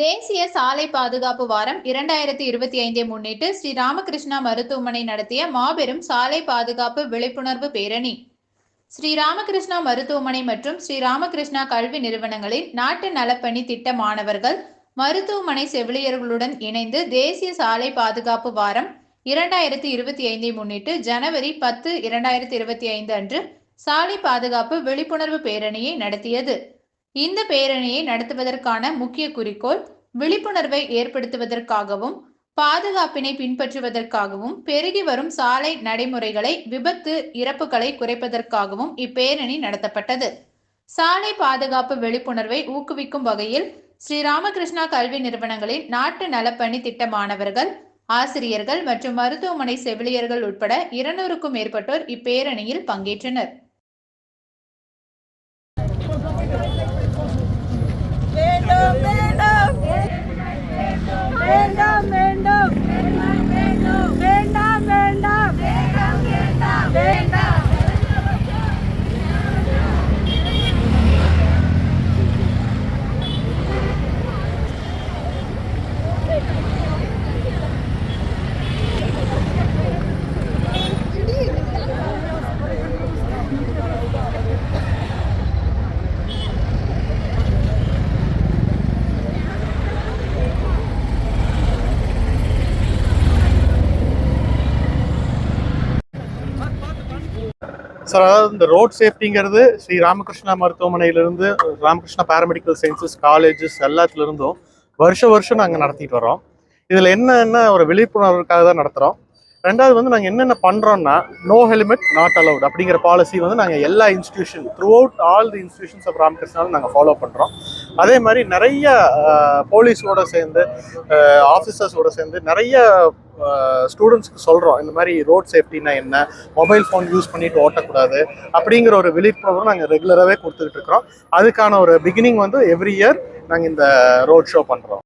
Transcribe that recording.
தேசிய சாலை பாதுகாப்பு வாரம் 2025 முன்னிட்டு ஸ்ரீ ராமகிருஷ்ணா மருத்துவமனை நடத்திய மாபெரும் சாலை பாதுகாப்பு விழிப்புணர்வு பேரணி. ஸ்ரீ ராமகிருஷ்ணா மருத்துவமனை மற்றும் ஸ்ரீ ராமகிருஷ்ணா கல்வி நிறுவனங்களின் நாட்டு நலப்பணி திட்ட மாணவர்கள் மருத்துவமனை செவிலியர்களுடன் இணைந்து தேசிய சாலை பாதுகாப்பு வாரம் 2025 முன்னிட்டு ஜனவரி 10, 2025 அன்று சாலை பாதுகாப்பு விழிப்புணர்வு பேரணியை நடத்தியது. இந்த பேரணியை நடத்துவதற்கான முக்கிய குறிக்கோள் விழிப்புணர்வை ஏற்படுத்துவதற்காகவும் பாதுகாப்பினை பின்பற்றுவதற்காகவும் பெருகி வரும் சாலை நடைமுறைகளை விபத்து இறப்புகளை குறைப்பதற்காகவும் இப்பேரணி நடத்தப்பட்டது. சாலை பாதுகாப்பு விழிப்புணர்வை ஊக்குவிக்கும் வகையில் ஸ்ரீ ராமகிருஷ்ணா கல்வி நிறுவனங்களின் நாட்டு நலப்பணி திட்ட மாணவர்கள், ஆசிரியர்கள் மற்றும் மருத்துவமனை செவிலியர்கள் உட்பட 200க்கும் மேற்பட்டோர் இப்பேரணியில் பங்கேற்றனர். சார், அதாவது இந்த ரோட் சேஃப்டிங்கிறது ஸ்ரீ ராமகிருஷ்ணா மருத்துவமனையிலிருந்து ராமகிருஷ்ணா பேராமெடிக்கல் சயின்சஸ் காலேஜஸ் எல்லாத்துலேருந்தும் வருஷம் நாங்கள் நடத்திட்டு வரோம். இதில் என்னென்ன ஒரு விழிப்புணர்வுக்காக தான் நடத்துகிறோம். ரெண்டாவது வந்து நாங்கள் என்னென்ன பண்ணுறோம்னா, நோ ஹெல்மெட் நாட் அலவுட் அப்படிங்கிற பாலிசி வந்து நாங்கள் எல்லா institution throughout all the institutions of ராமகிருஷ்ணாவில் நாங்கள் ஃபாலோ பண்ணுறோம். அதே மாதிரி நிறைய போலீஸோடு சேர்ந்து ஆஃபீஸர்ஸோடு சேர்ந்து நிறைய ஸ்டூடெண்ட்ஸ்க்கு சொல்கிறோம், இந்த மாதிரி ரோட் சேஃப்டினா என்ன, மொபைல் ஃபோன் யூஸ் பண்ணிட்டு ஓட்டக்கூடாது அப்படிங்கிற ஒரு விழிப்புணர்வு நாங்கள் ரெகுலராகவே கொடுத்துக்கிட்டு இருக்கிறோம். அதுக்கான ஒரு பிகினிங் வந்து எவ்ரி இயர் நாங்கள் இந்த ரோட் ஷோ பண்ணுறோம்.